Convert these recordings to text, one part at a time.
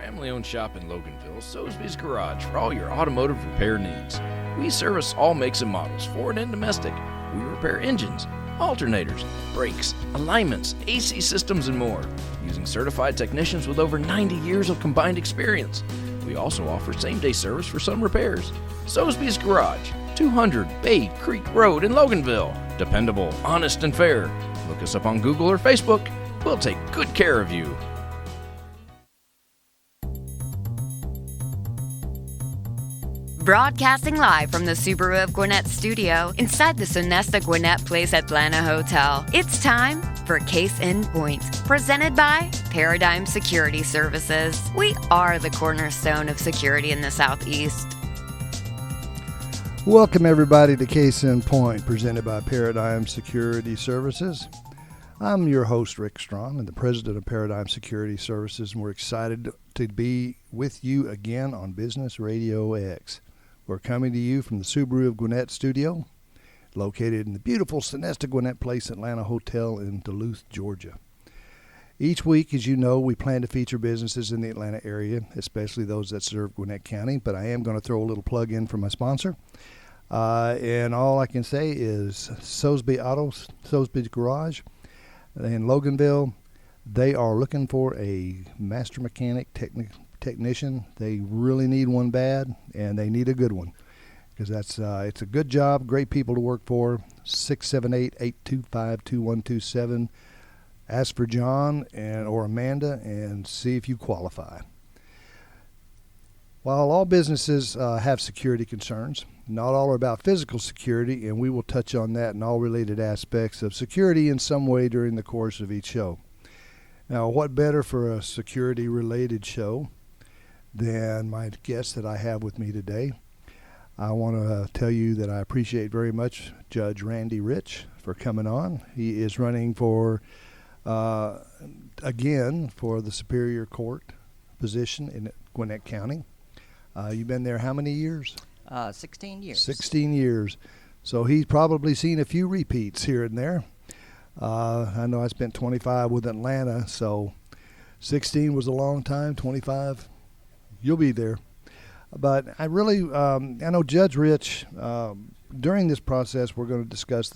family-owned shop in Loganville, Soesby's Garage for all your automotive repair needs. We service all makes and models, foreign and domestic. We repair engines, alternators, brakes, alignments, AC systems, and more, using certified technicians with over 90 years of combined experience. We also offer same-day service for some repairs. Soesby's Garage, 200 Bay Creek Road in Loganville. Dependable, honest, and fair. Look us up on Google or Facebook. We'll take good care of you. Broadcasting live from the Subaru of Gwinnett studio inside the Sonesta Gwinnett Place Atlanta Hotel. It's time for Case in Point, presented by Paradigm Security Services. We are the cornerstone of security in the Southeast. Welcome everybody to Case in Point, presented by Paradigm Security Services. I'm your host, Rick Strawn, and the president of Paradigm Security Services, and we're excited to be with you again on Business RadioX. We're coming to you from the Subaru of Gwinnett studio, located in the beautiful Sonesta Gwinnett Place Atlanta Hotel in Duluth, Georgia. Each week, as you know, we plan to feature businesses in the Atlanta area, especially those that serve Gwinnett County, but I am going to throw a little plug in for my sponsor. And all I can say is Soesby's Garage in Loganville. They are looking for a master mechanic technician. They really need one bad, and they need a good one, because it's a good job, great people to work for. 678-825-2127. Ask for John or Amanda and see if you qualify. While all businesses have security concerns, not all are about physical security, and we will touch on that and all related aspects of security in some way during the course of each show. Now, what better for a security-related show than my guest that I have with me today? I want to tell you that I appreciate very much Judge Randy Rich for coming on. He is running for, again, for the Superior Court position in Gwinnett County. You've been there how many years? 16 years. 16 years. So he's probably seen a few repeats here and there. I know I spent 25 with Atlanta, so 16 was a long time. 25, you'll be there. But I really, I know Judge Rich, during this process, we're going to discuss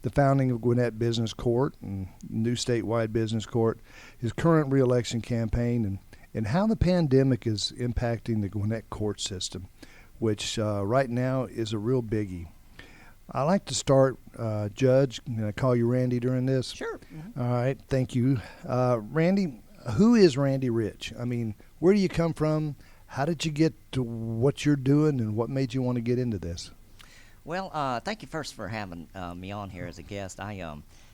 the founding of Gwinnett Business Court and new statewide business court, his current reelection campaign, and how the pandemic is impacting the Gwinnett court system, which right now is a real biggie. I'd like to start, Judge, can I call you Randy during this? Sure. Mm-hmm. All right, thank you. Randy, who is Randy Rich? I mean, where do you come from? How did you get to what you're doing, and what made you want to get into this? Well, thank you first for having me on here as a guest.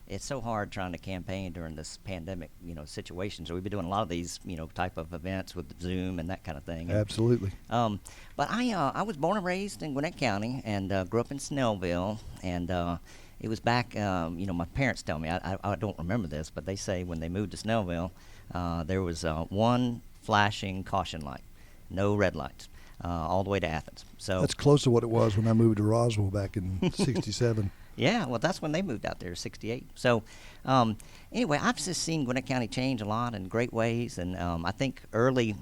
It's so hard trying to campaign during this pandemic, situation. So we've been doing a lot of these, type of events with Zoom and that kind of thing. Absolutely. But I was born and raised in Gwinnett County and grew up in Snellville. And it was back, my parents tell me, I don't remember this, but they say when they moved to Snellville, there was one flashing caution light, no red lights, all the way to Athens. So that's close to what it was when I moved to Roswell back in '67. Yeah, well, that's when they moved out there, '68. So, anyway, I've just seen Gwinnett County change a lot in great ways, and I think early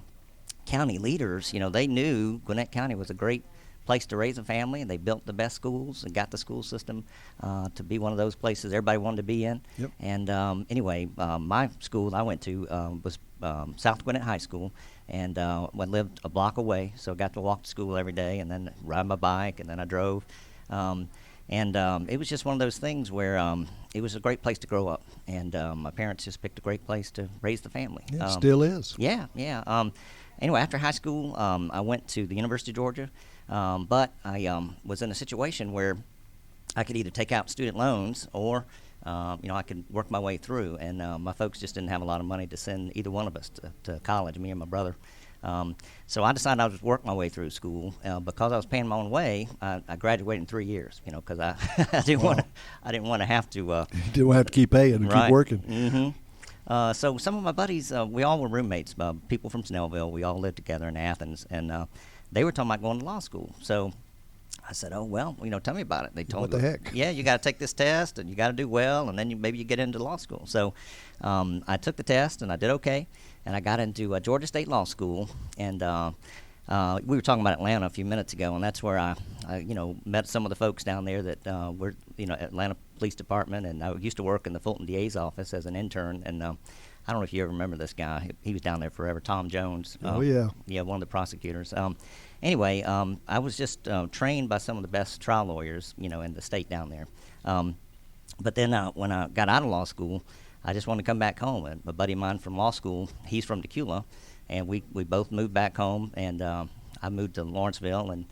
county leaders, they knew Gwinnett County was a great place to raise a family, and they built the best schools and got the school system to be one of those places everybody wanted to be in. Yep. And anyway, my school I went to was South Gwinnett High School, and lived a block away, so I got to walk to school every day, and then ride my bike, and then I drove. And it was just one of those things where it was a great place to grow up, and my parents just picked a great place to raise the family. It still is. Yeah. Anyway, after high school, I went to the University of Georgia, but I was in a situation where I could either take out student loans or, I could work my way through, and my folks just didn't have a lot of money to send either one of us to college, me and my brother. So I decided I would work my way through school. Because I was paying my own way, I graduated in 3 years. Because I didn't want to have to. You didn't have to keep paying and right. keep working. Mm-hmm. So some of my buddies, we all were roommates. People from Snellville. We all lived together in Athens, and they were talking about going to law school. So I said, oh, well, tell me about it. They told me, me, what the heck? Yeah, you got to take this test, and you got to do well, and then maybe you get into law school. So I took the test, and I did okay, and I got into Georgia State Law School, and we were talking about Atlanta a few minutes ago, and that's where I met some of the folks down there that were, Atlanta Police Department, and I used to work in the Fulton DA's office as an intern, and I don't know if you ever remember this guy. He was down there forever, Tom Jones. Oh, yeah. Yeah, one of the prosecutors. Anyway, I was just trained by some of the best trial lawyers, in the state down there. But then when I got out of law school, I just wanted to come back home. And a buddy of mine from law school, he's from Decula, and we both moved back home. And I moved to Lawrenceville, and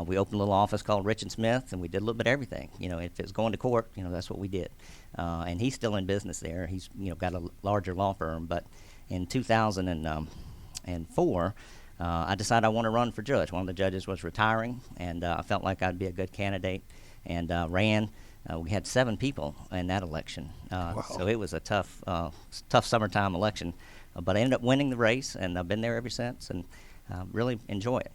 we opened a little office called Rich and Smith, and we did a little bit of everything. If it was going to court, that's what we did. And he's still in business there. He's got a larger law firm. But in 2004, I decided I want to run for judge. One of the judges was retiring, and I felt like I'd be a good candidate, and ran. We had 7 people in that election, Wow. So it was a tough summertime election. But I ended up winning the race, and I've been there ever since, and really enjoy it.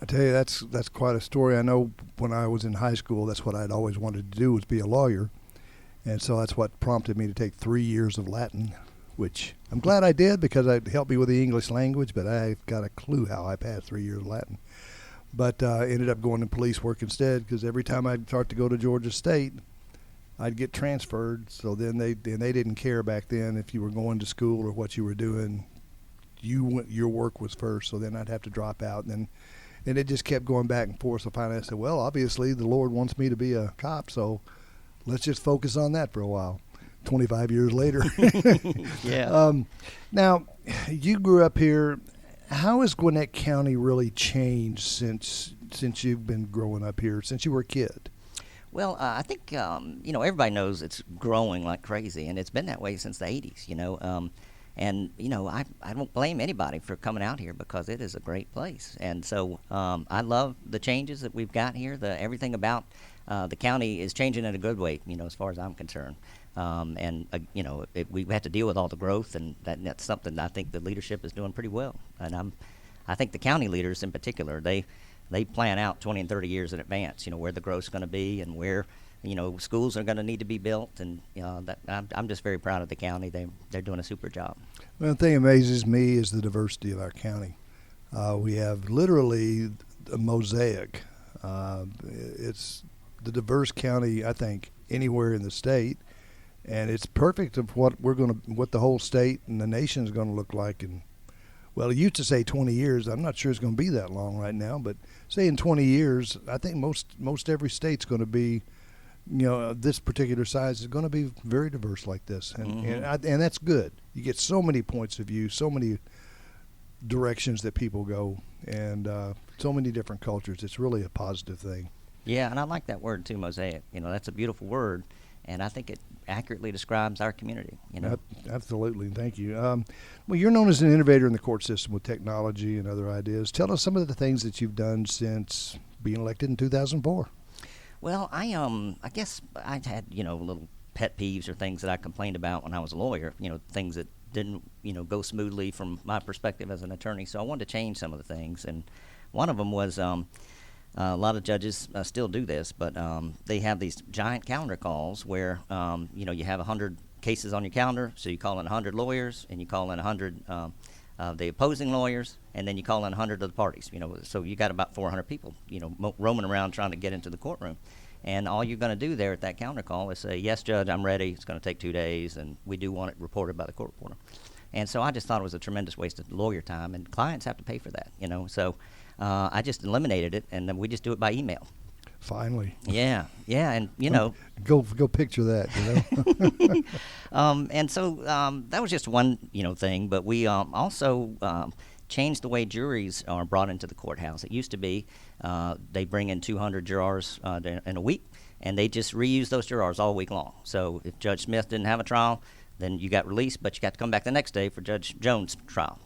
I tell you, that's quite a story. I know when I was in high school, that's what I'd always wanted to do, was be a lawyer, and so that's what prompted me to take 3 years of Latin, which I'm glad I did because it helped me with the English language, but I've got a clue how I passed 3 years of Latin. But ended up going to police work instead, because every time I'd start to go to Georgia State, I'd get transferred. So then they didn't care back then if you were going to school or what you were doing. Your work was first, so then I'd have to drop out. And it just kept going back and forth. So finally I said, well, obviously the Lord wants me to be a cop, so let's just focus on that for a while. 25 years later. Yeah. Now, you grew up here. How has Gwinnett County really changed since you've been growing up here, since you were a kid? Well, I think, everybody knows it's growing like crazy, and it's been that way since the 80s, And, I don't blame anybody for coming out here because it is a great place. And so I love the changes that we've got here. Everything about the county is changing in a good way, as far as I'm concerned. We have to deal with all the growth, and that's something I think the leadership is doing pretty well. And I think the county leaders in particular, they plan out 20 and 30 years in advance, where the growth's going to be and where, schools are going to need to be built. And, I'm just very proud of the county. They're doing a super job. Well, the thing that amazes me is the diversity of our county. We have literally a mosaic. It's the diverse county, I think, anywhere in the state. And it's perfect of what the whole state and the nation is going to look like. And well, it used to say 20 years. I'm not sure it's going to be that long right now, but say in 20 years, I think most every state's going to be, this particular size is going to be very diverse like this, and and that's good. You get so many points of view, so many directions that people go, and so many different cultures. It's really a positive thing. Yeah, and I like that word too, mosaic. That's a beautiful word. And I think it accurately describes our community. Absolutely, thank you. Well, you're known as an innovator in the court system with technology and other ideas. Tell us some of the things that you've done since being elected in 2004. Well, I guess I had little pet peeves or things that I complained about when I was a lawyer. Things that didn't go smoothly from my perspective as an attorney. So I wanted to change some of the things, and one of them was. A lot of judges still do this, but they have these giant calendar calls where, you have 100 cases on your calendar, so you call in 100 lawyers, and you call in 100 the opposing lawyers, and then you call in 100 of the parties. So you got about 400 people, roaming around trying to get into the courtroom. And all you're going to do there at that calendar call is say, yes, Judge, I'm ready. It's going to take 2 days, and we do want it reported by the court reporter. And so I just thought it was a tremendous waste of lawyer time, and clients have to pay for that, So I just eliminated it, and then we just do it by email. Finally. Yeah, and go picture that. And so that was just one thing, but we also changed the way juries are brought into the courthouse. It used to be they bring in 200 jurors in a week, and they just reuse those jurors all week long. So if Judge Smith didn't have a trial, then you got released, but you got to come back the next day for Judge Jones' trial.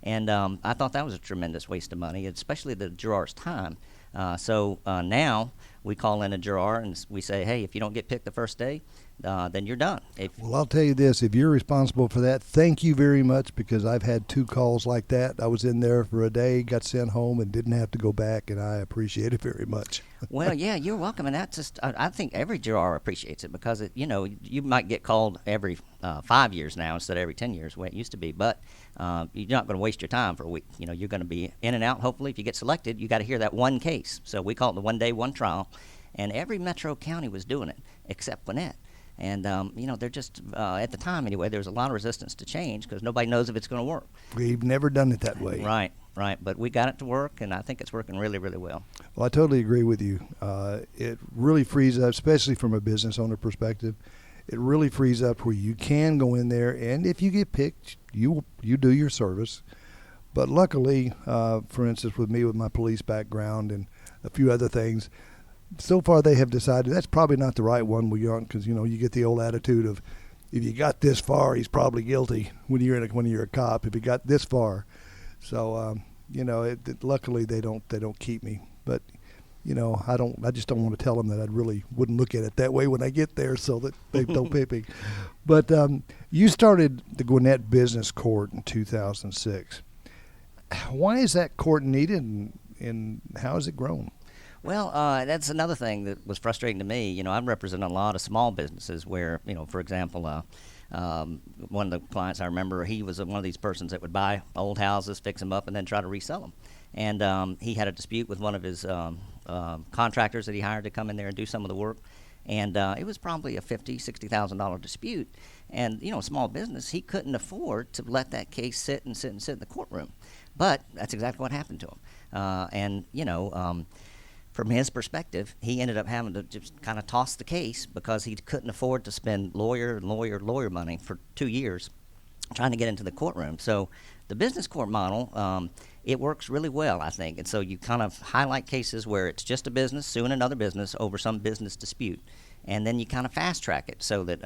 And I thought that was a tremendous waste of money, especially the juror's time. So now we call in a juror and we say, hey, if you don't get picked the first day, then you're done. Well, I'll tell you this, if you're responsible for that, thank you very much, because I've had 2 calls like that. I was in there for a day, got sent home, and didn't have to go back, and I appreciate it very much. Well, yeah, you're welcome, and that's just, I think every juror appreciates it, because you might get called every 5 years now instead of every 10 years, the way it used to be, but you're not going to waste your time for a week. You're going to be in and out. Hopefully, if you get selected, you got to hear that one case. So we call it the 1 day, 1 trial, and every metro county was doing it except Gwinnett. And, they're just, at the time anyway, there was a lot of resistance to change because nobody knows if it's going to work. We've never done it that way. Right. But we got it to work, and I think it's working really, really well. Well, I totally agree with you. It really frees up, especially from a business owner perspective. It really frees up where you can go in there, and if you get picked, you do your service. But luckily, for instance, with me with my police background and a few other things, so far they have decided that's probably not the right one we aren't, because you get the old attitude of, if you got this far, he's probably guilty when you're a cop. If he got this far, so luckily they don't keep me. But I just don't want to tell them that I really wouldn't look at it that way when I get there, so that they don't pick me. But you started the Gwinnett Business Court in 2006. Why is that court needed, and how has it grown? Well, that's another thing that was frustrating to me. I represent a lot of small businesses where, for example, one of the clients I remember, he was one of these persons that would buy old houses, fix them up, and then try to resell them. And he had a dispute with one of his contractors that he hired to come in there and do some of the work. And it was probably a $50,000, $60,000 dispute. And, small business, he couldn't afford to let that case sit in the courtroom. But that's exactly what happened to him. From his perspective, he ended up having to just kind of toss the case because he couldn't afford to spend lawyer money for 2 years trying to get into the courtroom. So the business court model, it works really well, I think. And so you kind of highlight cases where it's just a business suing another business over some business dispute. And then you kind of fast track it so that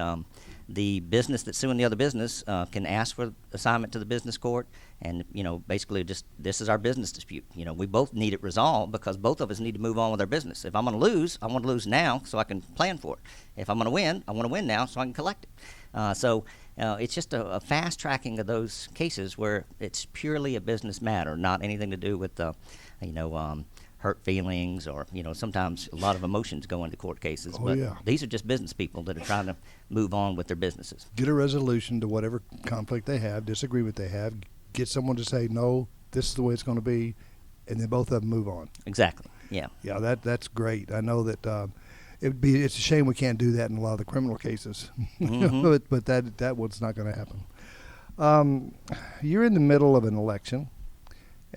the business that's suing the other business can ask for assignment to the business court, and basically just, this is our business dispute. We both need it resolved because both of us need to move on with our business. If I'm going to lose, I want to lose now so I can plan for it. If I'm going to win, I want to win now so I can collect it. So it's just a fast tracking of those cases where it's purely a business matter, not anything to do with hurt feelings, or sometimes a lot of emotions go into court cases. These are just business people that are trying to move on with their businesses. Get a resolution to whatever conflict they have, disagreement they have. Get someone to say, no, this is the way it's going to be, and then both of them move on. Exactly. Yeah. Yeah, that's great. I know that it's a shame we can't do that in a lot of the criminal cases, Mm-hmm. but that one's not going to happen. You're in the middle of an election.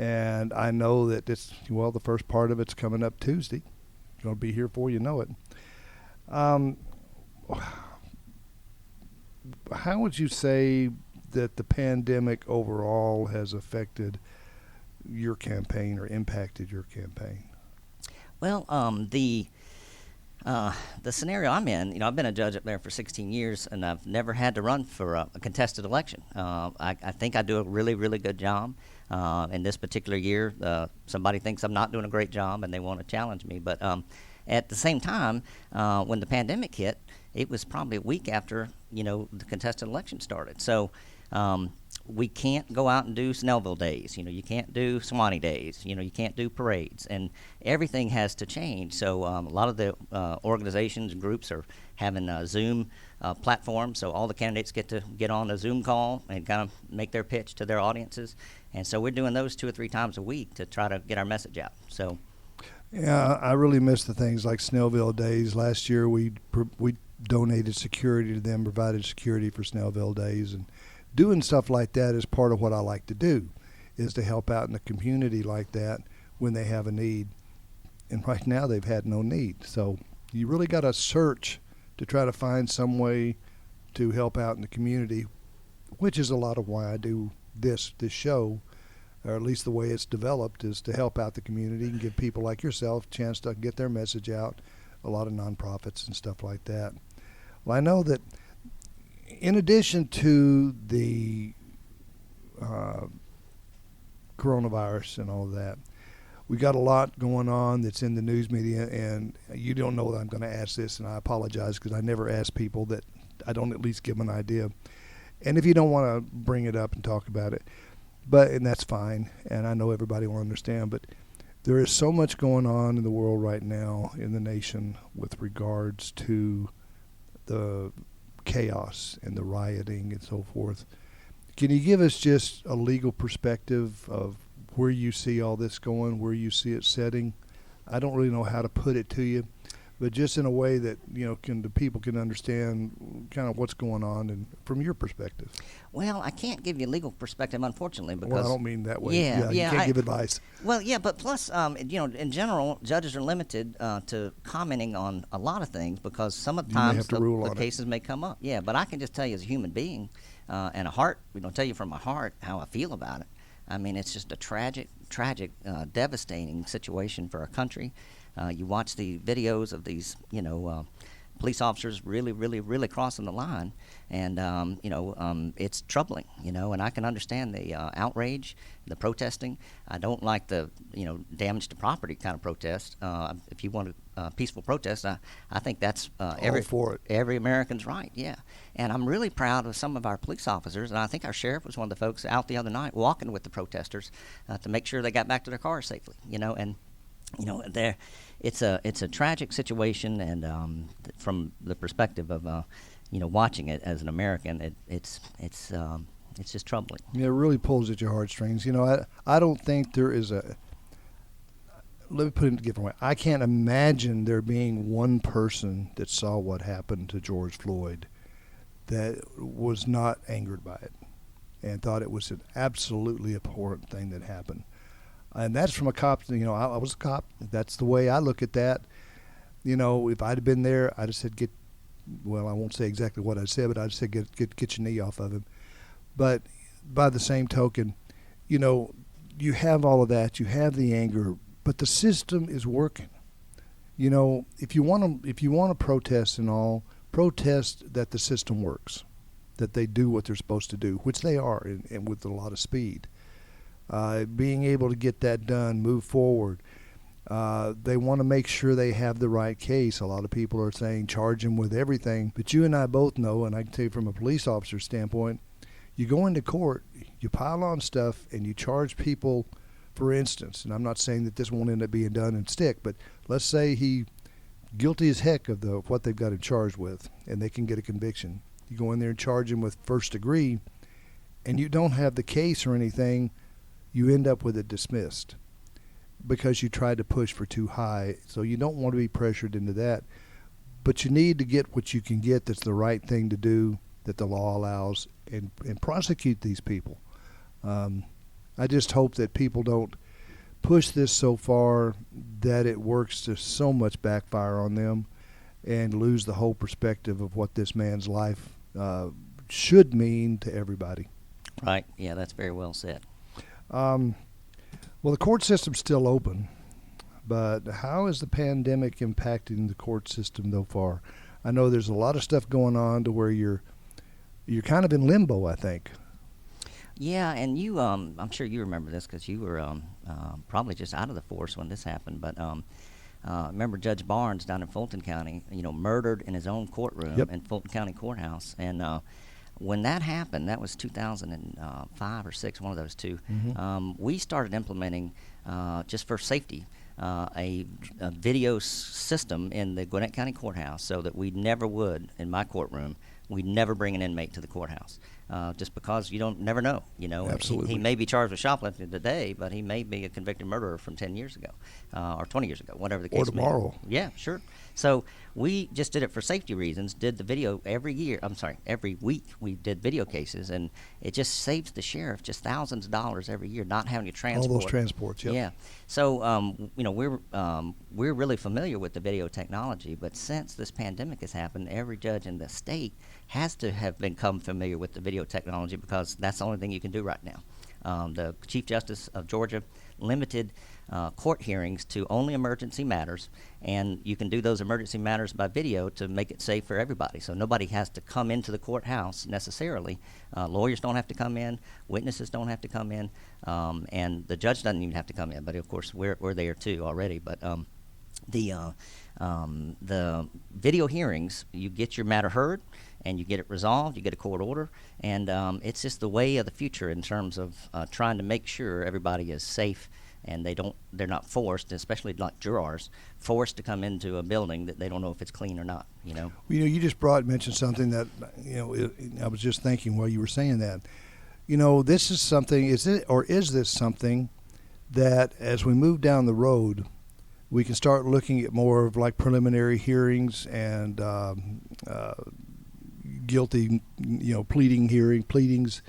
And I know that the first part of it's coming up Tuesday. It's going to be here before you know it. How would you say that the pandemic overall has affected your campaign or impacted your campaign? Well, the scenario I'm in, I've been a judge up there for 16 years, and I've never had to run for a contested election. I think I do a really, really good job. In this particular year, somebody thinks I'm not doing a great job, and they want to challenge me. But at the same time, when the pandemic hit, it was probably a week after the contested election started. So we can't go out and do Snellville days. You can't do Swanee days. You can't do parades, and everything has to change. So a lot of the organizations and groups are having a Zoom platform, so all the candidates get to get on a Zoom call and kind of make their pitch to their audiences. And so we're doing those 2 or 3 times a week to try to get our message out. So, yeah, I really miss the things like Snellville days. Last year we donated security to them, provided security for Snellville days, and doing stuff like that is part of what I like to do, is to help out in the community like that when they have a need. And right now they've had no need. So you really got to search to try to find some way to help out in the community, which is a lot of why I do this show, or at least the way it's developed, is to help out the community and give people like yourself a chance to get their message out, a lot of nonprofits and stuff like that. Well, I know that in addition to the coronavirus and all of that, we got a lot going on that's in the news media, and you don't know that I'm going to ask this, and I apologize because I never ask people that I don't at least give them an idea. And if you don't want to bring it up and talk about it, and that's fine, and I know everybody will understand, but there is so much going on in the world right now, in the nation, with regards to the chaos and the rioting and so forth. Can you give us just a legal perspective of where you see all this going, where you see it setting? I don't really know how to put it to you, but just in a way that the people can understand kind of what's going on, and from your perspective. Well, I can't give you a legal perspective, unfortunately, because I don't mean that way. Yeah, you can't give advice. Well, yeah, but plus, in general, judges are limited to commenting on a lot of things because some of the times the cases may come up. Yeah, but I can just tell you as a human being and a heart, tell you from my heart how I feel about it. I mean, it's just a tragic, devastating situation for our country. You watch the videos of these, police officers really crossing the line, and it's troubling, and I can understand the outrage, the protesting. I don't like the damage to property kind of protest. If you want a peaceful protest, I think that's every American's right. Yeah, and I'm really proud of some of our police officers, and I think our sheriff was one of the folks out the other night walking with the protesters to make sure they got back to their cars safely. It's a tragic situation, and from the perspective of watching it as an American, it's just troubling. Yeah, it really pulls at your heartstrings. I don't think there is a. Let me put it in a different way. I can't imagine there being one person that saw what happened to George Floyd that was not angered by it and thought it was an absolutely abhorrent thing that happened. And that's from a cop. I was a cop. That's the way I look at that. If I'd have been there, I'd have said, I won't say exactly what I said, but I'd say get your knee off of him. But by the same token, you have all of that. You have the anger, but the system is working. If you want to protest and all, protest that the system works, that they do what they're supposed to do, which they are, and with a lot of speed. Being able to get that done, move forward. They want to make sure they have the right case. A lot of people are saying charge them with everything. But you and I both know, and I can tell you from a police officer standpoint, you go into court, you pile on stuff, and you charge people, for instance, and I'm not saying that this won't end up being done and stick, but let's say he guilty as heck of what they've got him charged with, and they can get a conviction. You go in there and charge him with first degree, and you don't have the case or anything, you end up with it dismissed because you tried to push for too high. So you don't want to be pressured into that. But you need to get what you can get that's the right thing to do, that the law allows, and prosecute these people. I just hope that people don't push this so far that it works to so much backfire on them and lose the whole perspective of what this man's life should mean to everybody. Right. Yeah, that's very well said. Well, the court system's still open, but how is the pandemic impacting the court system so far? I know there's a lot of stuff going on to where you're kind of in limbo, I think. Yeah, and you, I'm sure you remember this because you were probably just out of the force when this happened, but remember Judge Barnes down in Fulton County, murdered in his own courtroom in Fulton County Courthouse, and when that happened, that was 2005 or 6, one of those two. Mm-hmm. We started implementing, just for safety, a video system in the Gwinnett County Courthouse, so that we never would, in my courtroom, we'd never bring an inmate to the courthouse, just because you never know. Absolutely. He may be charged with shoplifting today, but he may be a convicted murderer from 10 years ago, or 20 years ago, whatever the case may be. Or tomorrow. Yeah, sure. So we just did it for safety reasons, did the video every week we did video cases, and it just saves the sheriff just thousands of dollars every year not having to transport. All those transports, yep. Yeah. So, we're really familiar with the video technology, but since this pandemic has happened, every judge in the state has to have become familiar with the video technology because that's the only thing you can do right now. The Chief Justice of Georgia limited court hearings to only emergency matters, and you can do those emergency matters by video to make it safe for everybody. So nobody has to come into the courthouse necessarily. Lawyers don't have to come in, witnesses don't have to come in, and the judge doesn't even have to come in. But of course, we're there too already. But the video hearings, you get your matter heard, and you get it resolved, you get a court order, and it's just the way of the future in terms of trying to make sure everybody is safe and they're not forced, especially like jurors, forced to come into a building that they don't know if it's clean or not, you know. You know, you just mentioned something that, you know, I was just thinking while you were saying that. You know, this is something, is this something that as we move down the road, we can start looking at more of like preliminary hearings and guilty, you know, pleadings,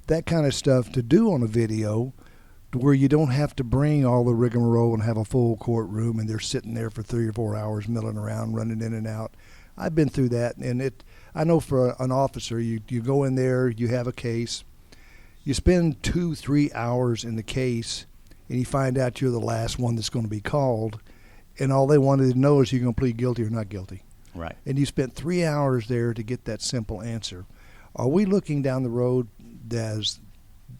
that kind of stuff to do on a video, to where you don't have to bring all the rigmarole and have a full courtroom and they're sitting there for 3 or 4 hours milling around, running in and out. I've been through that, and I know for an officer, you go in there, you have a case, you spend 2-3 hours in the case, and you find out you're the last one that's going to be called, and all they wanted to know is you're going to plead guilty or not guilty. Right. And you spent 3 hours there to get that simple answer. Are we looking down the road as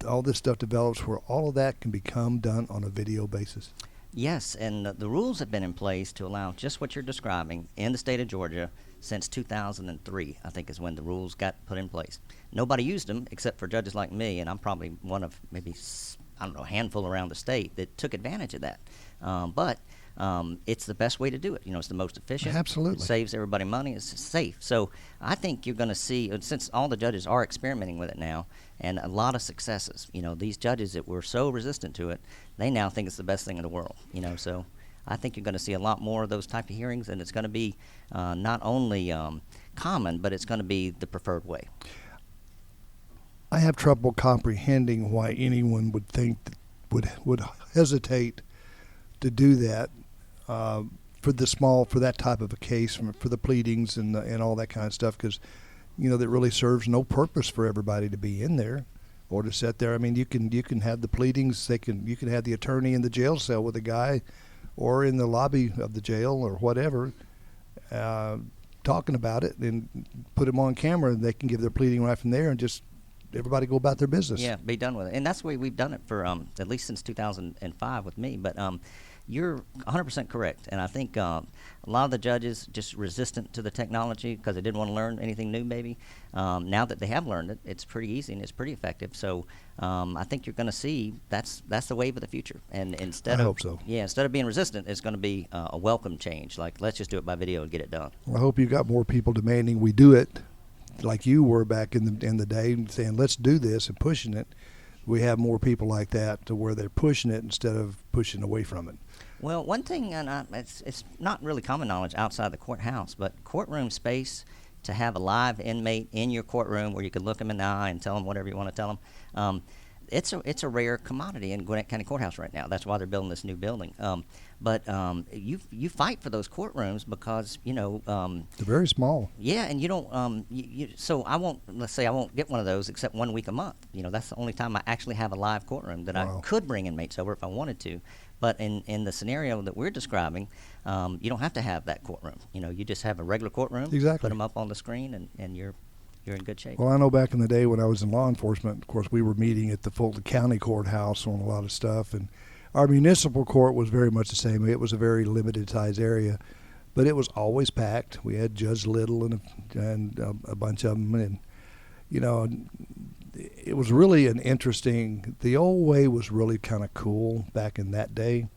all this stuff develops where all of that can become done on a video basis? Yes, and the rules have been in place to allow just what you're describing in the state of Georgia since 2003, I think is when the rules got put in place. Nobody used them except for judges like me, and I'm probably one of maybe, I don't know, a handful around the state that took advantage of that. But it's the best way to do it. You know, it's the most efficient. Absolutely. It saves everybody money. It's safe. So I think you're going to see, since all the judges are experimenting with it now, and a lot of successes. You know, these judges that were so resistant to it, they now think it's the best thing in the world. You know, so I think you're going to see a lot more of those type of hearings, and it's going to be not only common, but it's going to be the preferred way. I have trouble comprehending why anyone would think would hesitate to do that for that type of a case, for the pleadings and all that kind of stuff, because you know that really serves no purpose for everybody to be in there or to sit there. I mean, you can have the pleadings. You can have the attorney in the jail cell with a guy, or in the lobby of the jail or whatever, talking about it, and put them on camera, and they can give their pleading right from there, and just everybody go about their business. Yeah, be done with it. And that's the way we've done it for at least since 2005 with me. But you're 100% correct. And I think a lot of the judges just resistant to the technology because they didn't want to learn anything new maybe. Now that they have learned it, it's pretty easy and it's pretty effective. So I think you're going to see that's the wave of the future. And instead I hope so. Yeah, instead of being resistant, it's going to be a welcome change. Like, let's just do it by video and get it done. Well, I hope you've got more people demanding we do it, like you were back in the day, saying let's do this and pushing it. We have more people like that to where they're pushing it instead of pushing away from it. Well, one thing, and it's not really common knowledge outside the courthouse, but courtroom space to have a live inmate in your courtroom where you could look them in the eye and tell them whatever you want to tell them, it's a rare commodity in Gwinnett County Courthouse right now. That's why they're building this new building. But you fight for those courtrooms because, you know... they're very small. Yeah, and you don't... so let's say I won't get one of those except 1 week a month. You know, that's the only time I actually have a live courtroom that Wow. I could bring inmates over if I wanted to. But in the scenario that we're describing, you don't have to have that courtroom. You know, you just have a regular courtroom. Exactly. Put them up on the screen, and you're in good shape. Well, I know back in the day when I was in law enforcement, of course, we were meeting at the Fulton County Courthouse on a lot of stuff, and our municipal court was very much the same. It was a very limited size area, but it was always packed. We had Judge Little and a bunch of them, and you know, it was really an interesting. The old way was really kind of cool back in that day,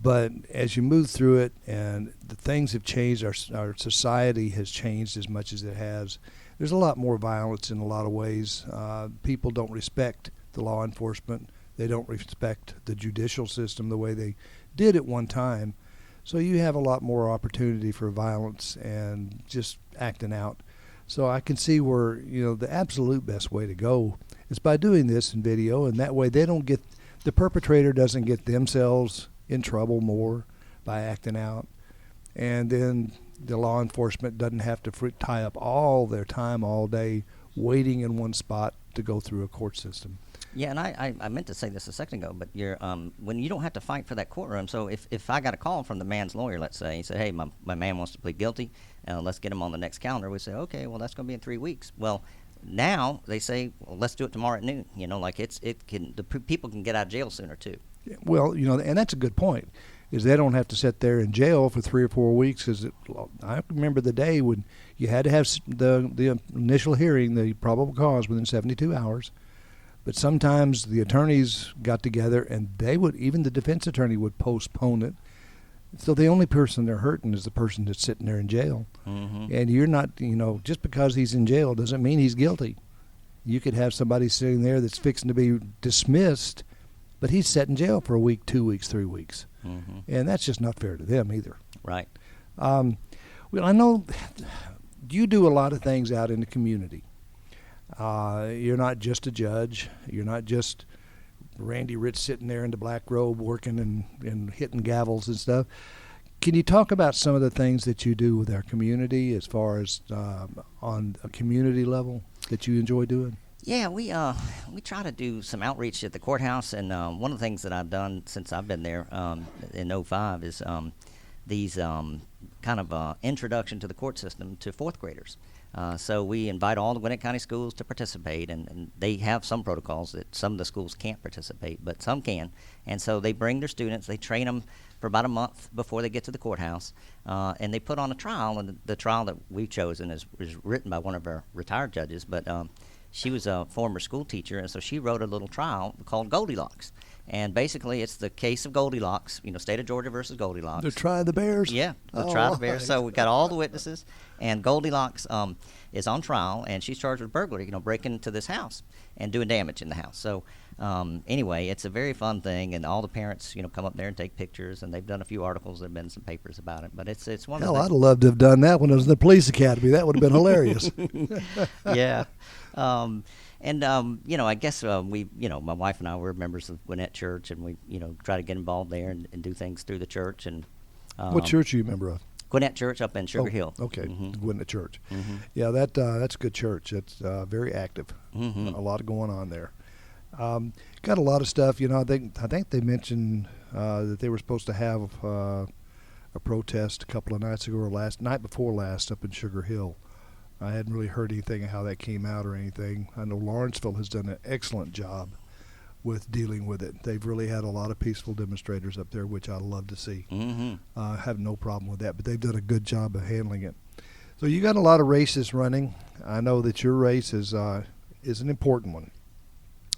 but as you move through it, and the things have changed, our society has changed as much as it has. There's a lot more violence in a lot of ways. People don't respect the law enforcement. They don't respect the judicial system the way they did at one time. So you have a lot more opportunity for violence and just acting out. So I can see where, you know, the absolute best way to go is by doing this in video, and that way the perpetrator doesn't get themselves in trouble more by acting out. And then the law enforcement doesn't have to tie up all their time all day waiting in one spot to go through a court system. Yeah, and I meant to say this a second ago, but you're when you don't have to fight for that courtroom. So if I got a call from the man's lawyer, let's say, he said, hey, my man wants to plead guilty, let's get him on the next calendar. We say, okay, well, that's going to be in 3 weeks. Well, now they say, well, let's do it tomorrow at noon. Like people can get out of jail sooner too. Well, and that's a good point, is they don't have to sit there in jail for 3 or 4 weeks. Because I remember the day when you had to have the initial hearing, the probable cause, within 72 hours. But sometimes the attorneys got together and even the defense attorney would postpone it. So the only person they're hurting is the person that's sitting there in jail. Mm-hmm. And you're not, just because he's in jail doesn't mean he's guilty. You could have somebody sitting there that's fixing to be dismissed, but he's sat in jail for a week, 2 weeks, 3 weeks. Mm-hmm. And that's just not fair to them either. Right. Well, I know you do a lot of things out in the community. You're not just a judge. You're not just Randy Rich sitting there in the black robe working and hitting gavels and stuff. Can you talk about some of the things that you do with our community as far as on a community level that you enjoy doing? Yeah, we try to do some outreach at the courthouse, and one of the things that I've done since I've been there in 2005 is these kind of introduction to the court system to fourth graders. So we invite all the Gwinnett County schools to participate, and they have some protocols that some of the schools can't participate, but some can. And so they bring their students, they train them for about a month before they get to the courthouse, and they put on a trial, and the trial that we've chosen is written by one of our retired judges, but she was a former school teacher, and so she wrote a little trial called Goldilocks. And basically, it's the case of Goldilocks, state of Georgia versus Goldilocks. They're trying the bears? Yeah, they're trying the bears. So we've got all the witnesses, and Goldilocks is on trial, and she's charged with burglary, breaking into this house and doing damage in the house. So anyway, it's a very fun thing, and all the parents, come up there and take pictures, and they've done a few articles. There have been some papers about it, but it's one of the things. I'd love to have done that when I was in the police academy. That would have been hilarious. Yeah. I guess we, my wife and I were members of Gwinnett Church, and we, try to get involved there and do things through the church. And what church are you a member of? Gwinnett Church up in Sugar Hill. Okay, mm-hmm. Gwinnett Church. Mm-hmm. Yeah, that's a good church. It's very active. Mm-hmm. A lot going on there. Got a lot of stuff. I think they mentioned that they were supposed to have a protest a couple of nights ago or night before last up in Sugar Hill. I hadn't really heard anything of how that came out or anything. I know Lawrenceville has done an excellent job with dealing with it. They've really had a lot of peaceful demonstrators up there, which I love to see. Mm-hmm. I have no problem with that, but they've done a good job of handling it. So you got a lot of races running. I know that your race is an important one.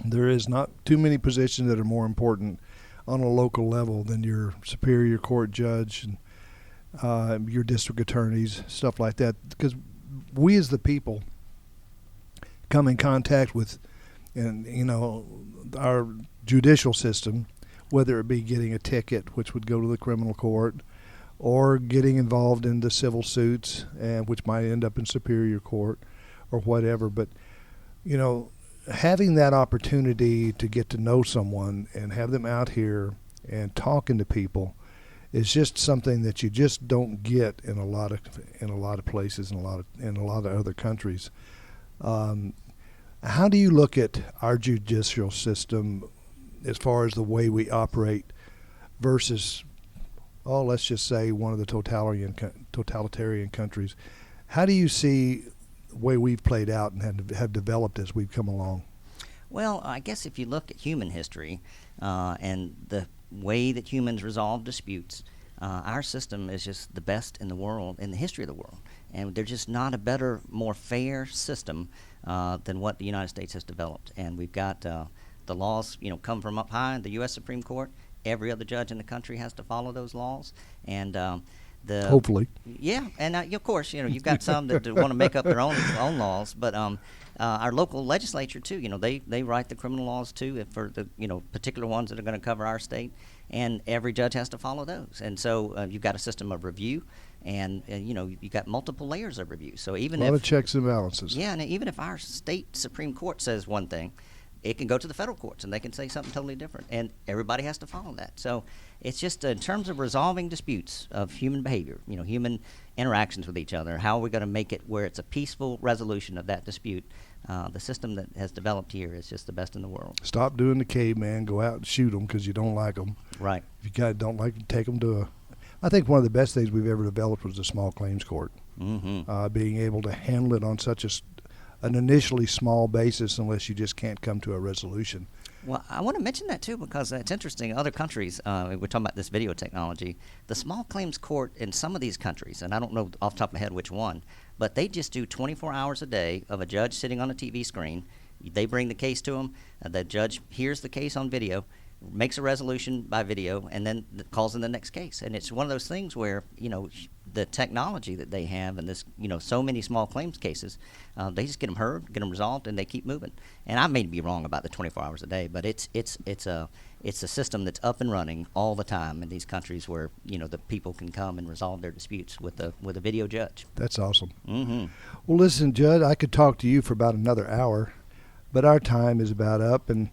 There is not too many positions that are more important on a local level than your superior court judge and your district attorneys, stuff like that, because we as the people come in contact with, our judicial system, whether it be getting a ticket, which would go to the criminal court, or getting involved in the civil suits, which might end up in superior court or whatever. But, having that opportunity to get to know someone and have them out here and talking to people is just something that you just don't get in a lot of places and in a lot of other countries. How do you look at our judicial system as far as the way we operate versus, let's just say one of the totalitarian countries? How do you see the way we've played out and have developed as we've come along? Well, I guess if you look at human history and the way that humans resolve disputes, our system is just the best in the world, in the history of the world. And there's just not a better, more fair system than what the United States has developed. And we've got the laws, come from up high, the U.S. Supreme Court. Every other judge in the country has to follow those laws. And hopefully. Yeah, and of course, you've got some that want to make up their own laws, but our local legislature too, they write the criminal laws too for the particular ones that are going to cover our state, and every judge has to follow those. And so you've got a system of review, and you've got multiple layers of review. So even a lot of checks and balances. Yeah, and even if our state Supreme Court says one thing, it can go to the federal courts and they can say something totally different, and everybody has to follow that. So it's just in terms of resolving disputes of human behavior, human interactions with each other, how are we going to make it where it's a peaceful resolution of that dispute? the system that has developed here is just the best in the world. Stop doing the caveman. Go out and shoot them because you don't like them. Right. If you don't like them, take them to I think one of the best things we've ever developed was the small claims court. Mm-hmm. Being able to handle it on such an initially small basis unless you just can't come to a resolution. Well, I want to mention that too because it's interesting. Other countries, we're talking about this video technology, the small claims court in some of these countries, and I don't know off the top of my head which one, but they just do 24 hours a day of a judge sitting on a TV screen. They bring the case to them. The judge hears the case on video, makes a resolution by video, and then calls in the next case. And it's one of those things where, the technology that they have and this, so many small claims cases, they just get them heard, get them resolved, and they keep moving. And I may be wrong about the 24 hours a day, but it's a system that's up and running all the time in these countries where, the people can come and resolve their disputes with a video judge. That's awesome. Mm-hmm. Well, listen, Judd, I could talk to you for about another hour, but our time is about up. And,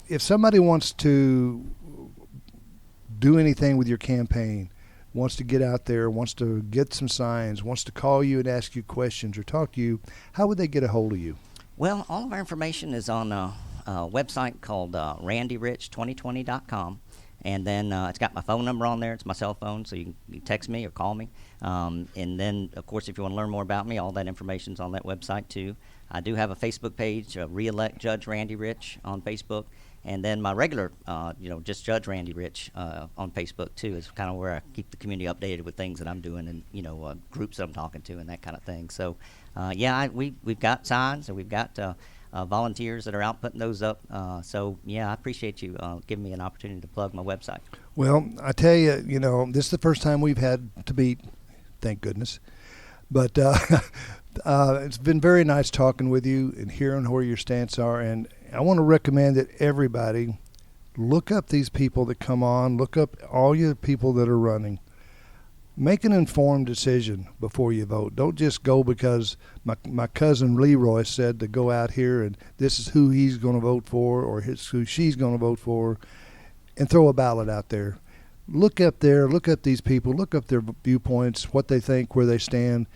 if somebody wants to do anything with your campaign, wants to get out there, wants to get some signs, wants to call you and ask you questions or talk to you, how would they get a hold of you? Well, all of our information is on a website called randyrich2020.com. And then it's got my phone number on there. It's my cell phone, so you can text me or call me. And then, of course, if you want to learn more about me, all that information's on that website, too. I do have a Facebook page, Re-elect Judge Randy Rich on Facebook. And then my regular, just Judge Randy Rich on Facebook, too, is kind of where I keep the community updated with things that I'm doing and, groups that I'm talking to and that kind of thing. So, we've got signs and we've got volunteers that are out putting those up. I appreciate you giving me an opportunity to plug my website. Well, I tell you, this is the first time we've had to meet, thank goodness. But it's been very nice talking with you and hearing where your stance are. And I want to recommend that everybody look up these people that come on, look up all your people that are running. Make an informed decision before you vote. Don't just go because my cousin Leroy said to go out here and this is who he's going to vote for or who she's going to vote for, and throw a ballot out there. Look up there, look at these people, look up their viewpoints, what they think, where they stand,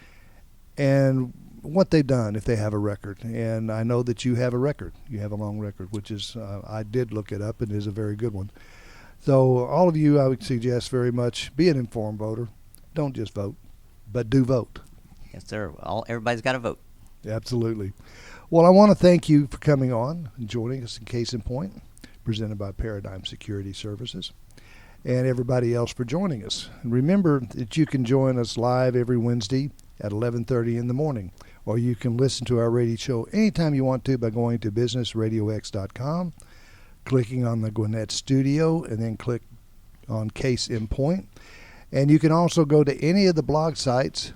and what they've done if they have a record. And I know that you have a record. You have a long record, which is, I did look it up, and it is a very good one. So all of you, I would suggest very much be an informed voter. Don't just vote, but do vote. Yes, sir. Everybody's got to vote. Absolutely. Well, I want to thank you for coming on and joining us in Case in Point, presented by Paradigm Security Services, and everybody else for joining us. And remember that you can join us live every Wednesday at 11:30 in the morning, or you can listen to our radio show anytime you want to by going to businessradiox.com, clicking on the Gwinnett Studio, and then click on Case in Point. And you can also go to any of the blog sites,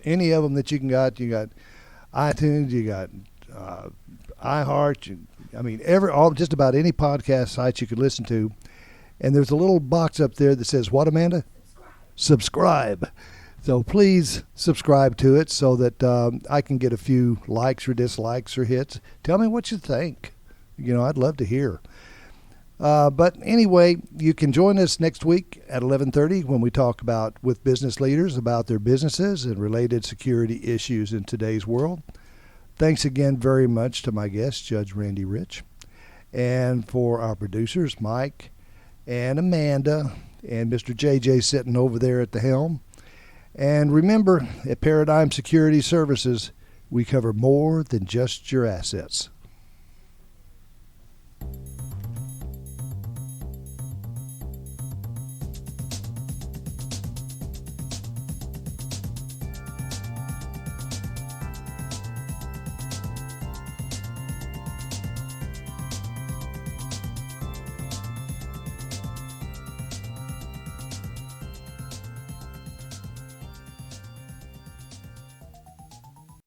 any of them that you can got. You got iTunes, you got iHeart, just about any podcast sites you could listen to. And there's a little box up there that says, what, Amanda? Subscribe. So please subscribe to it so that I can get a few likes or dislikes or hits. Tell me what you think. I'd love to hear. But anyway, you can join us next week at 11:30 when we talk with business leaders about their businesses and related security issues in today's world. Thanks again very much to my guest, Judge Randy Rich, and for our producers, Mike and Amanda and Mr. JJ sitting over there at the helm. And remember, at Paradigm Security Services, we cover more than just your assets.